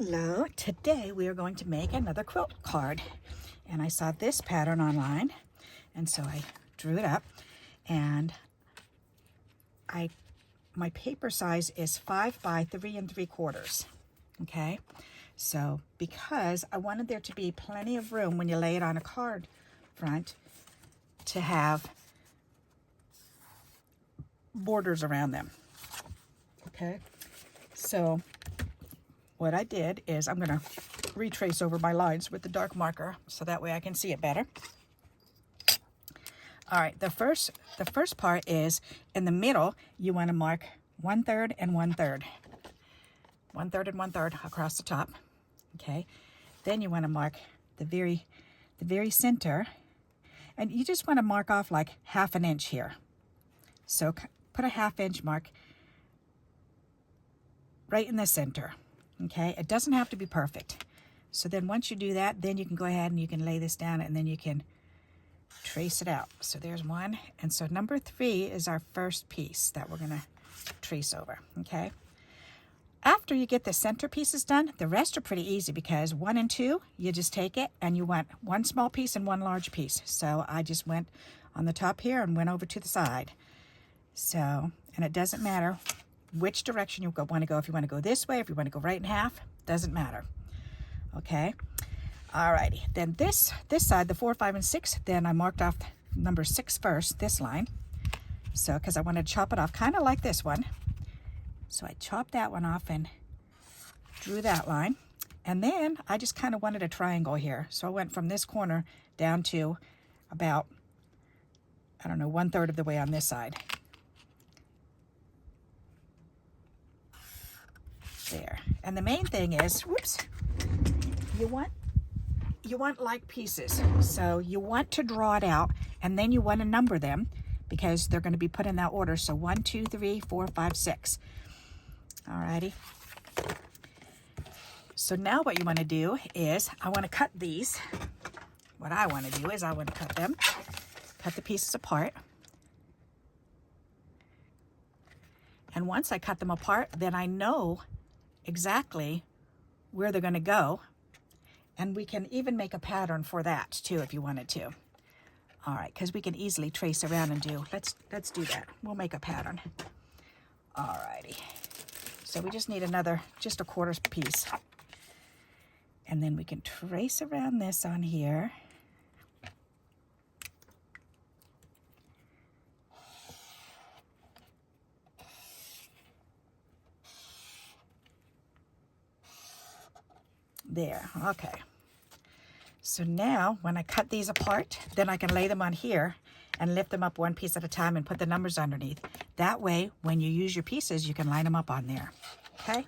Hello, today we are going to make another quilt card, and I saw this pattern online, and so I drew it up, and my paper size is 5 by 3 3/4. Okay, so because I wanted there to be plenty of room when you lay it on a card front to have borders around them. Okay, so what I did is I'm going to retrace over my lines with the dark marker so that way I can see it better. All right, the first part is in the middle. You want to mark 1/3 and 1/3, 1/3 and 1/3 across the top. Okay, then you want to mark the very center, and you just want to mark off like 1/2 inch here. So put a 1/2 inch mark right in the center. Okay, it doesn't have to be perfect. So then once you do that, then you can go ahead and you can lay this down, and then you can trace it out. So there's one, and so number 3 is our first piece that we're gonna trace over. Okay, after you get the center pieces done, the rest are pretty easy because 1 and 2, you just take it and you want one small piece and one large piece. So I just went on the top here and went over to the side. So, and it doesn't matter which direction you want to go. If you want to go this way, if you want to go right in half, doesn't matter. Okay, alrighty. Then this side, the 4, 5, and 6, then I marked off number 6 first, this line. So because I wanted to chop it off kind of like this one, so I chopped that one off and drew that line. And then I just kind of wanted a triangle here, so I went from this corner down to about, I don't know, 1/3 of the way on this side. There. And the main thing is, whoops, you want like pieces. So you want to draw it out, and then you want to number them because they're going to be put in that order. So 1, 2, 3, 4, 5, 6. Alrighty. So now what you want to do is I want to cut these. What I want to do is I want to cut the pieces apart. And once I cut them apart, then I know exactly where they're going to go, and we can even make a pattern for that too if you wanted to. All right, because we can easily trace around and do, let's do that. We'll make a pattern. All righty, so we just need just a 1/4 piece, and then we can trace around this on here. There, okay. So now when I cut these apart, then I can lay them on here and lift them up one piece at a time and put the numbers underneath. That way, when you use your pieces, you can line them up on there, okay?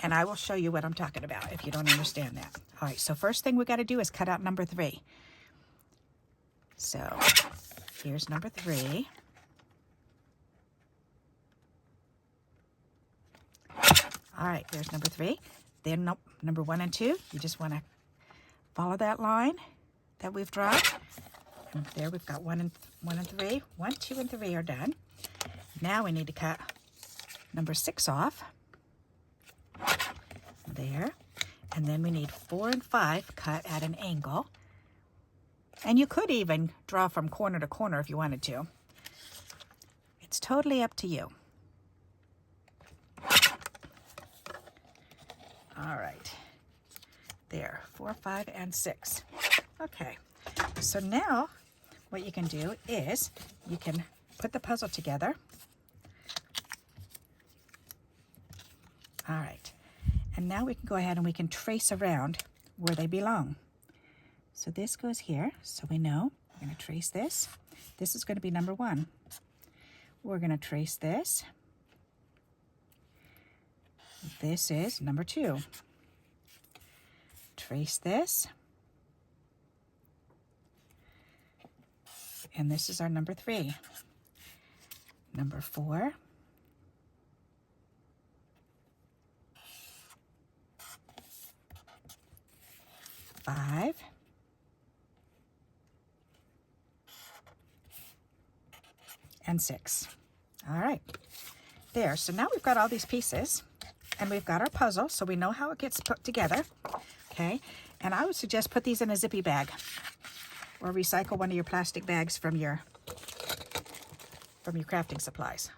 And I will show you what I'm talking about if you don't understand that. All right, so first thing we got to do is cut out number 3. So here's number 3. All right, there's number 3. Then number 1 and 2, you just want to follow that line that we've drawn. And there we've got 1 and 3. 1, 2, and 3 are done. Now we need to cut number 6 off. There. And then we need 4 and 5 cut at an angle. And you could even draw from corner to corner if you wanted to. It's totally up to you. All right, there, 4, 5, and 6. Okay, so now what you can do is you can put the puzzle together. All right, and now we can go ahead and we can trace around where they belong. So this goes here, so we know we're going to trace this. This is going to be number 1. We're going to trace this. This is number 2. Trace this. And this is our number 3. Number 4. Five. And 6. All right. There, so now we've got all these pieces. and we've got our puzzle, so we know how it gets put together. Okay, and I would suggest put these in a zippy bag, or recycle one of your plastic bags from your crafting supplies.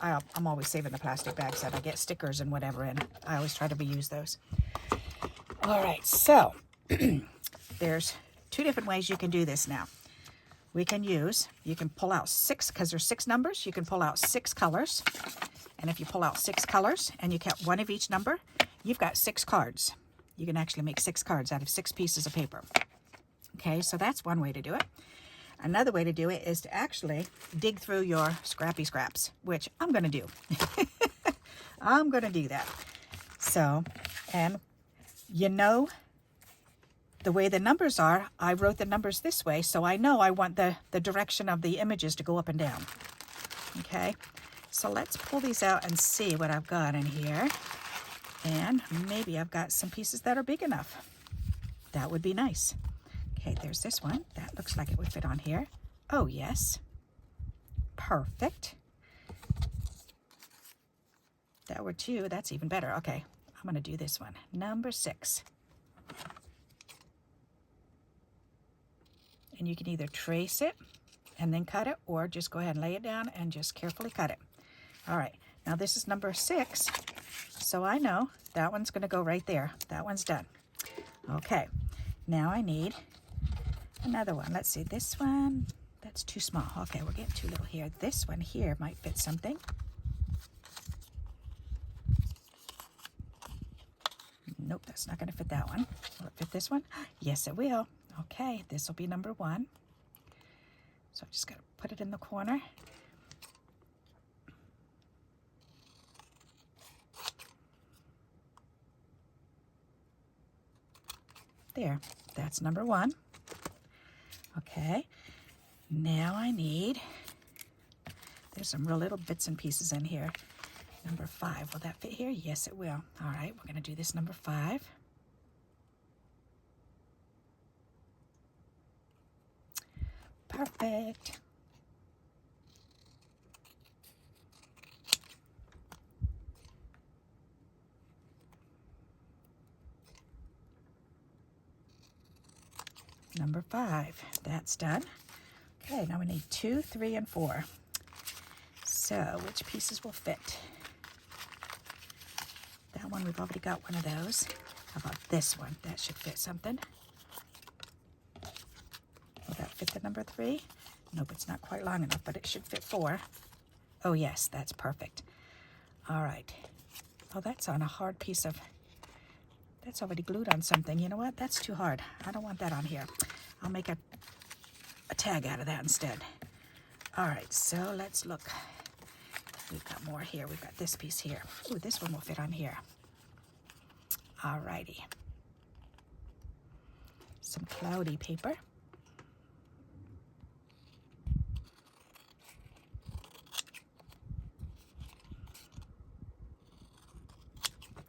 I'm always saving the plastic bags that I get stickers and whatever in. I always try to reuse those. All right, so there's 2 different ways you can do this now. You can pull out 6, because there's 6 numbers, you can pull out 6 colors. And if you pull out 6 colors and you kept 1 of each number, you've got 6 cards. You can actually make 6 cards out of 6 pieces of paper. Okay, so that's one way to do it. Another way to do it is to actually dig through your scrappy scraps, which I'm going to do. I'm going to do that. So, and you know, the way the numbers are, I wrote the numbers this way, so I know I want the direction of the images to go up and down. Okay, so let's pull these out and see what I've got in here. And maybe I've got some pieces that are big enough. That would be nice. Okay, there's this one. That looks like it would fit on here. Oh, yes. Perfect. That were 2. That's even better. Okay, I'm going to do this one. Number 6. And you can either trace it and then cut it, or just go ahead and lay it down and just carefully cut it. All right, now this is number 6. So I know that one's going to go right there. That one's done. Okay, now I need another one. Let's see, this one, that's too small. Okay, we're getting too little here. This one here might fit something. Nope, that's not going to fit that one. Will it fit this one? Yes, it will. Okay, this will be number 1. So I just got to put it in the corner. There, that's number 1. Okay, now I need, there's some real little bits and pieces in here. Number 5, will that fit here? Yes, it will. All right, we're going to do this number 5. Perfect. Number 5, that's done. Okay, now we need 2, 3, and 4. So which pieces will fit? That one, we've already got one of those. How about this one? That should fit something. Will that fit the number 3? Nope, it's not quite long enough, but it should fit 4. Oh yes, that's perfect. All right. Oh, that's on a hard piece of, that's already glued on something. You know what? That's too hard. I don't want that on here. I'll make a tag out of that instead. All right, so let's look. We've got more here. We've got this piece here. Ooh, this one will fit on here. All righty. Some cloudy paper.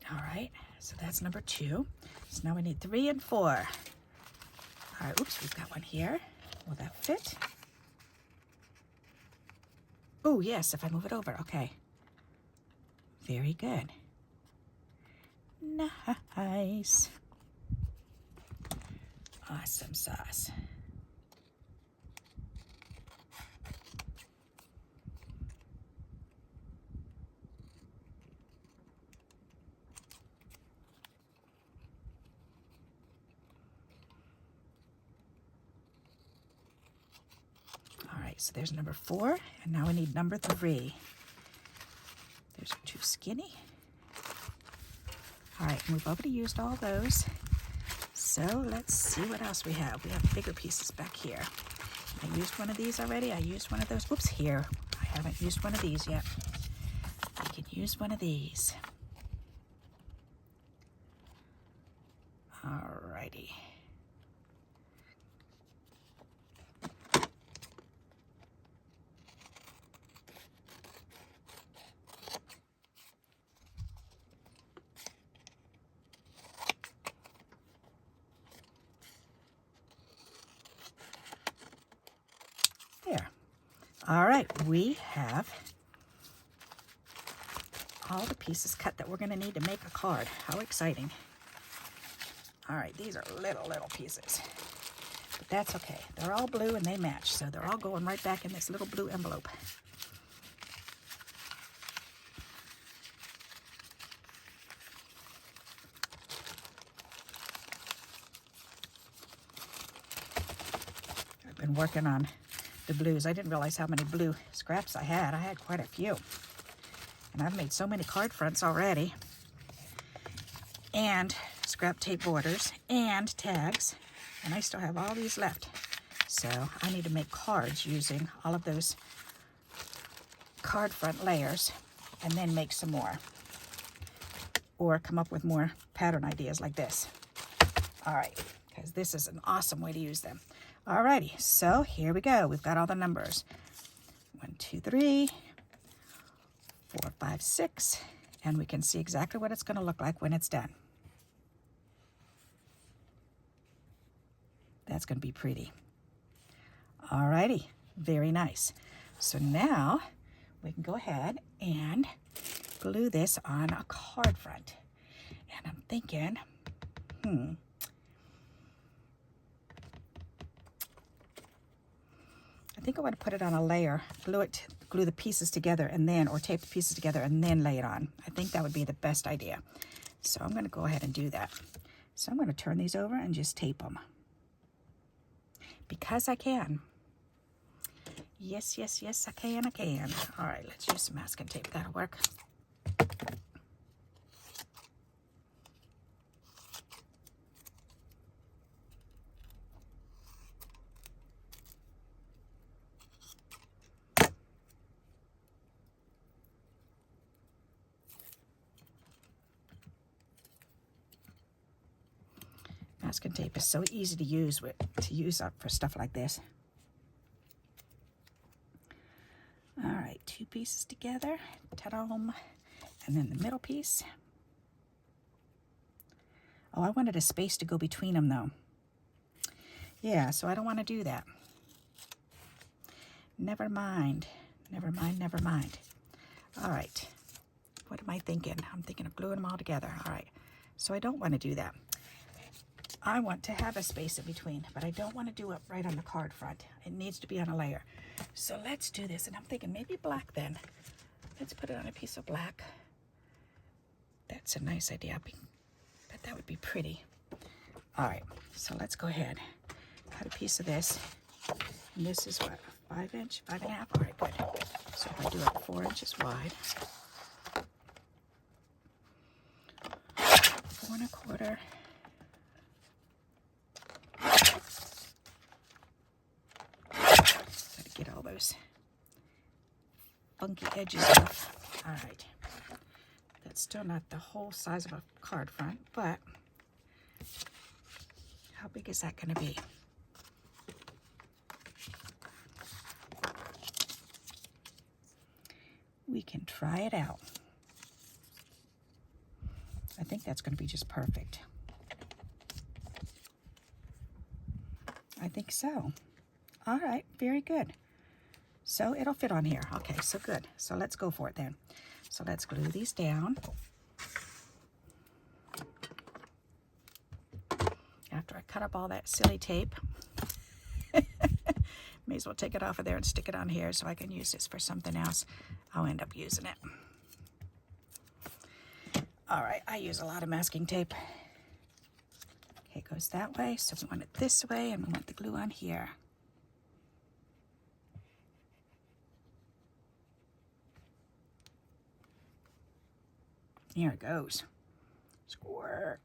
All right, so that's number 2. So now we need 3 and 4. All right, oops, we've got one here. Will that fit? Oh, yes, if I move it over. Okay. Very good. Nice. Awesome sauce. So there's number 4, and now we need number 3. There's too skinny. All right, and we've already used all those. So let's see what else we have. We have bigger pieces back here. I used one of these already. I used one of those. Whoops, here. I haven't used one of these yet. I can use one of these. All righty. There. All right, we have all the pieces cut that we're going to need to make a card. How exciting. All right, these are little pieces. But that's okay. They're all blue and they match, so they're all going right back in this little blue envelope. I've been working on the blues. I didn't realize how many blue scraps I had. I had quite a few. And I've made so many card fronts already. And scrap tape borders and tags. And I still have all these left. So I need to make cards using all of those card front layers and then make some more. Or come up with more pattern ideas like this. All right, because this is an awesome way to use them. Alrighty, so here we go. We've got all the numbers. 1, 2, 3, 4, 5, 6, and we can see exactly what it's going to look like when it's done. That's going to be pretty. Alrighty, very nice. So now we can go ahead and glue this on a card front. And I'm thinking, I think I want to put it on a layer, glue the pieces together and then, or tape the pieces together and then lay it on. I think that would be the best idea. So I'm going to go ahead and do that. So I'm going to turn these over and just tape them. Because I can. Yes, I can. All right, let's use some masking tape. That'll work. Masking tape is so easy to use up for stuff like this. All right, 2 pieces together, ta-dam, and then the middle piece. Oh, I wanted a space to go between them though. Yeah, so I don't want to do that. Never mind. All right, what am I thinking? I'm thinking of gluing them all together. All right, so I don't want to do that. I want to have a space in between, but I don't want to do it right on the card front. It needs to be on a layer. So let's do this, and I'm thinking maybe black then. Let's put it on a piece of black. That's a nice idea, but that would be pretty. All right, so let's go ahead. Cut a piece of this, and this is what, 5 inch, 5.5? All right, good. So if I do it 4 inches wide, 4 1/4. Get all those funky edges off. All right, that's still not the whole size of a card front, but how big is that going to be? We can try it out. I think that's going to be just perfect. I think so. All right, very good. So it'll fit on here. Okay, so good. So let's go for it then. So let's glue these down. After I cut up all that silly tape, may as well take it off of there and stick it on here so I can use this for something else. I'll end up using it. All right, I use a lot of masking tape. Okay, it goes that way. So we want it this way, and we want the glue on here. Here it goes. Squirt.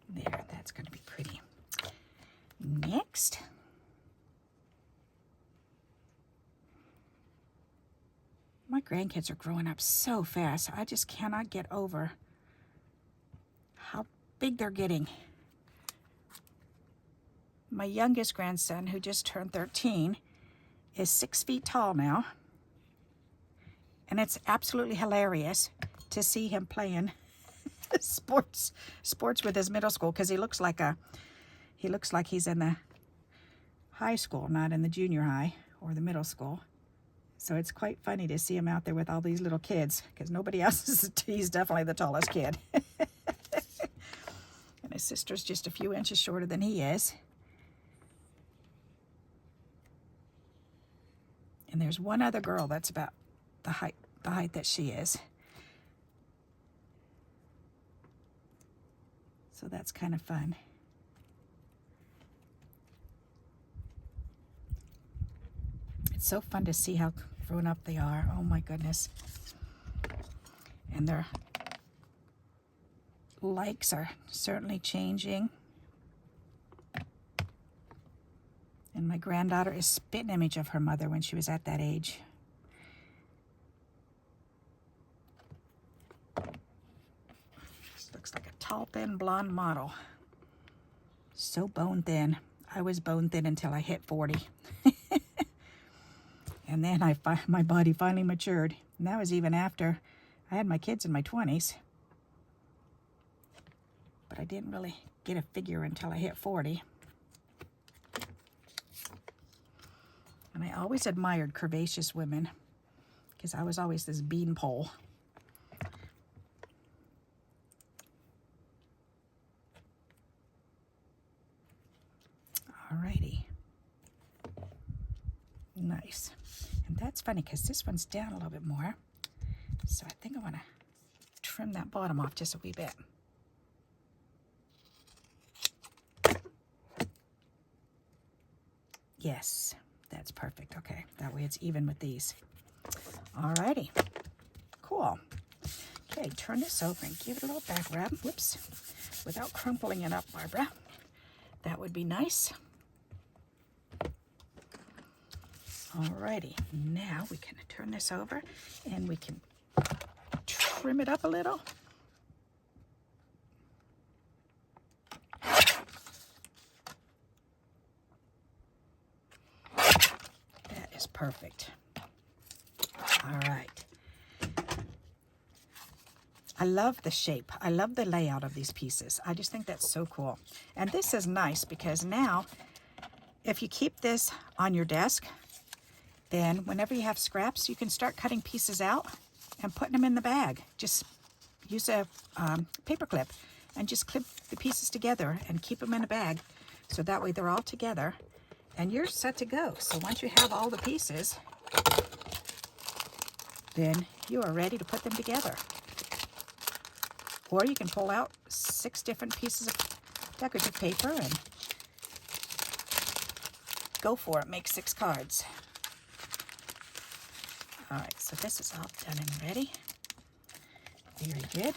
There, that's going to be pretty. Next, my grandkids are growing up so fast. I just cannot get over how big they're getting. My youngest grandson, who just turned 13, is 6 feet tall now. And it's absolutely hilarious to see him playing sports with his middle school, because he looks like he's in the high school, not in the junior high or the middle school. So it's quite funny to see him out there with all these little kids, because nobody else is. He's definitely the tallest kid. And his sister's just a few inches shorter than he is. And there's one other girl that's about the height that she is. So that's kind of fun. It's so fun to see how grown up they are. Oh my goodness. And their likes are certainly changing. And my granddaughter is spitting image of her mother when she was at that age. This looks like a tall, thin, blonde model. So bone thin. I was bone thin until I hit 40. And then my body finally matured. And that was even after I had my kids in my 20s. But I didn't really get a figure until I hit 40. And I always admired curvaceous women, because I was always this beanpole. Alrighty. Nice. And that's funny, because this one's down a little bit more. So I think I want to trim that bottom off just a wee bit. Yes. That's perfect. Okay, that way it's even with these. Alrighty, cool. Okay, turn this over and give it a little back rub. Whoops, without crumpling it up, Barbara. That would be nice. Alrighty, now we can turn this over and we can trim it up a little. Perfect. All right. I love the shape. I love the layout of these pieces. I just think that's so cool. And this is nice because now, if you keep this on your desk, then whenever you have scraps, you can start cutting pieces out and putting them in the bag. Just use a paper clip and just clip the pieces together and keep them in a bag. So that way they're all together. And you're set to go. So once you have all the pieces, then you are ready to put them together. Or you can pull out 6 different pieces of decorative paper and go for it. Make 6 cards. All right, so this is all done and ready. Very good.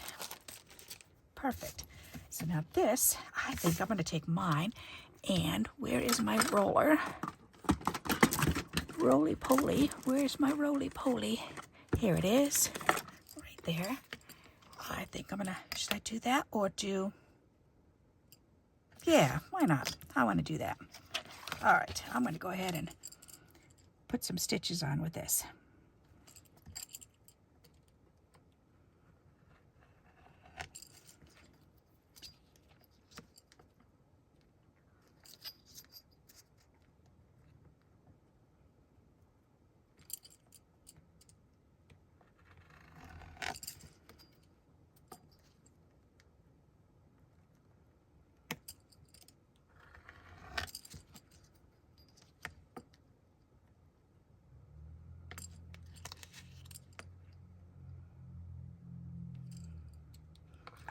Perfect. So now this, I think I'm going to take mine. And where is my roller? Roly-poly. Where's my roly-poly? Here it is. Right there. I think I'm gonna, should I do that or do, yeah, why not? I want to do that. All right, I'm going to go ahead and put some stitches on with this.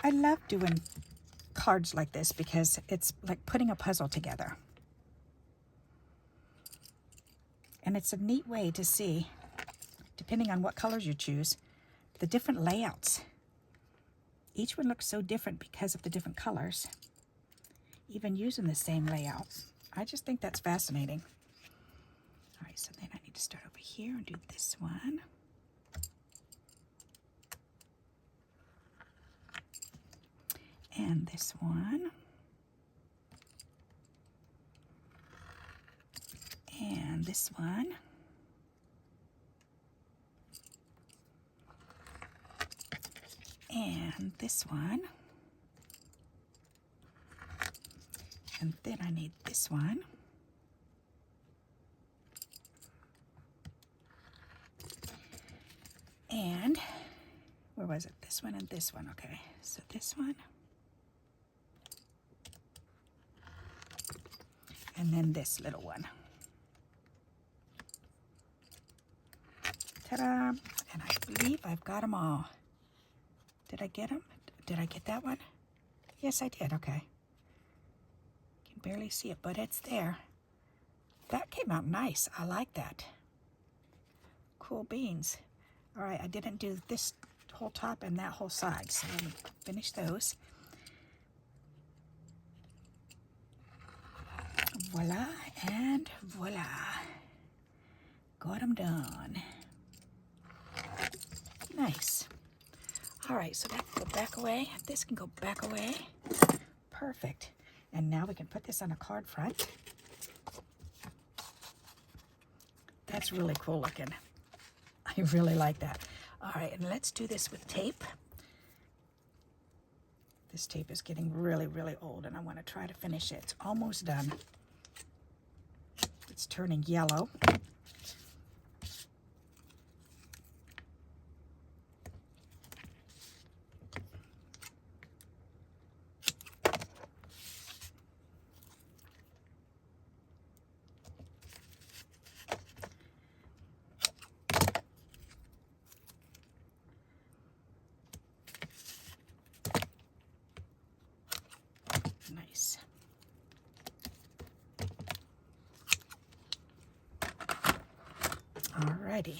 I love doing cards like this because it's like putting a puzzle together. And it's a neat way to see, depending on what colors you choose, the different layouts. Each one looks so different because of the different colors, even using the same layout. I just think that's fascinating. All right, so then I need to start over here and do this one. And this one. And this one. and this one. And then I need this one. And where was it? This one and this one. Okay, so this one. And then this little one. Ta-da! And I believe I've got them all. Did I get them? Did I get that one? Yes, I did. Okay. Can barely see it, but it's there. That came out nice. I like that. Cool beans. All right, I didn't do this whole top and that whole side, so let me finish those. Voila and voila. Got them done. Nice. All right, so that can go back away. This can go back away. Perfect. And now we can put this on a card front. That's really cool looking. I really like that. All right, and let's do this with tape. This tape is getting really, really old, and I want to try to finish it. It's almost done. It's turning yellow. Nice. Alrighty.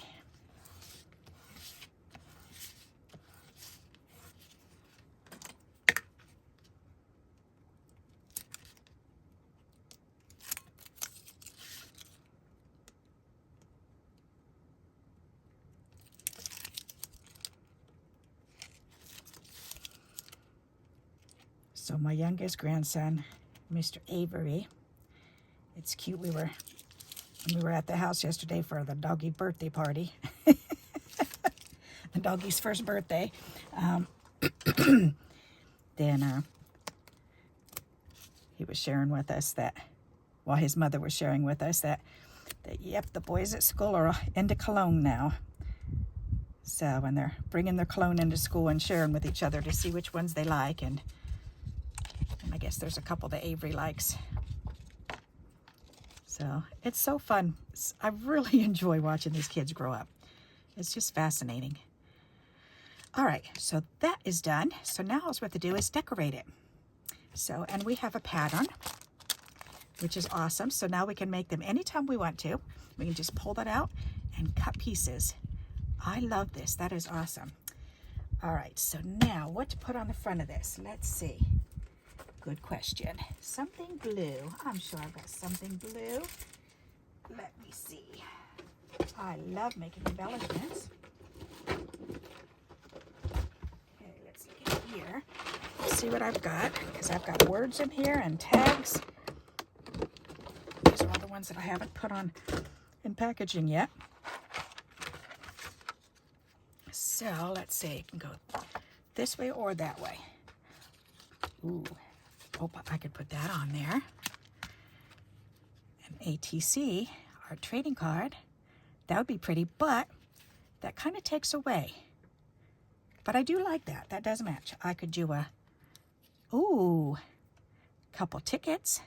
So my youngest grandson, Mr. Avery, it's cute. We were at the house yesterday for the doggy birthday party. The doggy's first birthday. Then he was sharing with us that, well, his mother was sharing with us that yep, the boys at school are into cologne now. So, and they're bringing their cologne into school and sharing with each other to see which ones they like. And I guess there's a couple that Avery likes. So it's so fun. I really enjoy watching these kids grow up. It's just fascinating. All right, so that is done. So now all we have to do is decorate it. So, and we have a pattern, which is awesome. So now we can make them anytime we want to. We can just pull that out and cut pieces. I love this. That is awesome. All right, so now what to put on the front of this? Let's see. Good question. Something blue. I'm sure I've got something blue. Let me see. I love making embellishments. Okay, let's look in here. Let's see what I've got, because I've got words in here and tags. These are all the ones that I haven't put on in packaging yet. So let's see. It can go this way or that way. Ooh. Oh, I could put that on there. An ATC, our trading card. That would be pretty, but that kind of takes away. But I do like that. That does match. I could do a, ooh, couple tickets.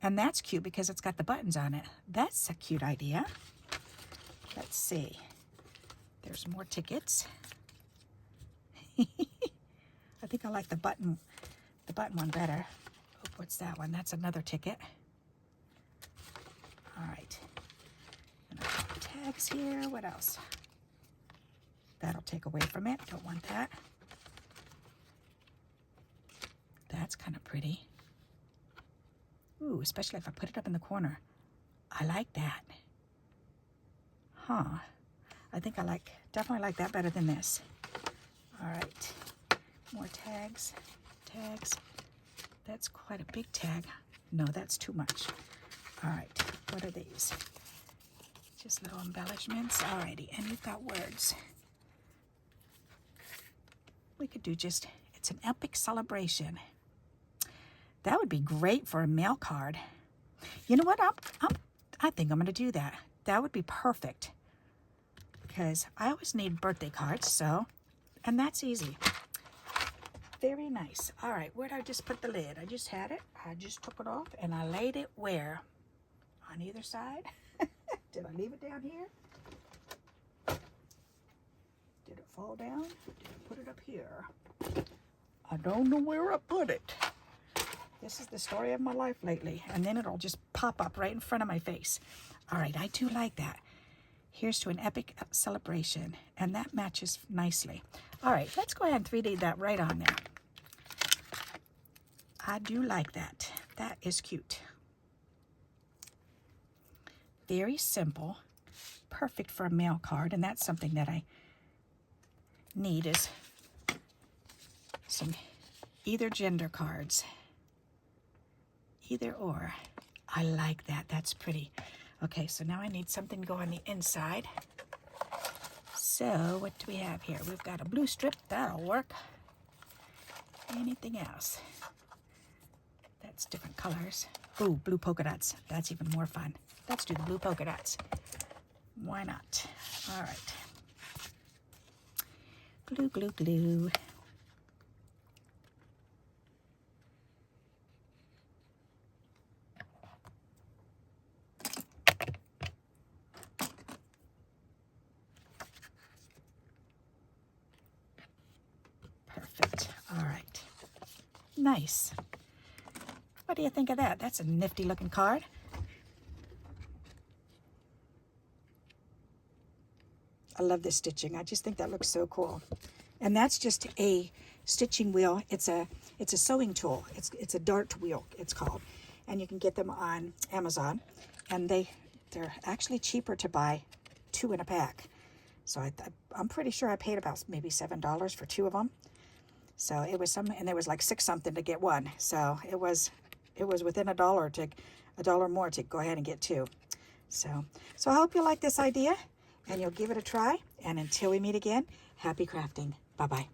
And that's cute because it's got the buttons on it. That's a cute idea. Let's see. There's more tickets. I think I like the button one better. Oh, what's that one? That's another ticket. All right. And I've got tags here. What else? That'll take away from it. Don't want that. That's kind of pretty. Ooh, especially if I put it up in the corner. I like that. Huh. I think I definitely like that better than this. All right. More tags. Tags. That's quite a big tag. No, that's too much. All right, what are these? Just little embellishments. Alrighty, and we've got words. We could do just, it's an epic celebration. That would be great for a mail card. You know what? I think I'm going to do that. That would be perfect. Because I always need birthday cards, so, and that's easy. Very nice. All right, where'd I just put the lid? I just had it. I just took it off, and I laid it where? On either side? Did I leave it down here? Did it fall down? Did I put it up here? I don't know where I put it. This is the story of my life lately. And then it'll just pop up right in front of my face. All right, I do like that. Here's to an epic celebration. And that matches nicely. All right, let's go ahead and 3D that right on there. I do like that. That is cute. Very simple. Perfect for a mail card. And that's something that I need is some either gender cards. Either or. I like that. That's pretty. Okay, so now I need something to go on the inside. So what do we have here? We've got a blue strip. That'll work. Anything else? That's different colors. Ooh, blue polka dots. That's even more fun. Let's do the blue polka dots. Why not? All right. Glue, glue, glue. Perfect. All right. Nice. What do you think of that? That's a nifty looking card. I love this stitching. I just think that looks so cool. And that's just a stitching wheel. It's a sewing tool. It's a dart wheel, it's called. And you can get them on Amazon. And they're actually cheaper to buy 2 in a pack. So I'm pretty sure I paid about maybe $7 for 2 of them. So it was and there was like 6 something to get 1. So it was within $1 more to go ahead and get 2. So I hope you like this idea and you'll give it a try. And until we meet again, happy crafting. Bye-bye.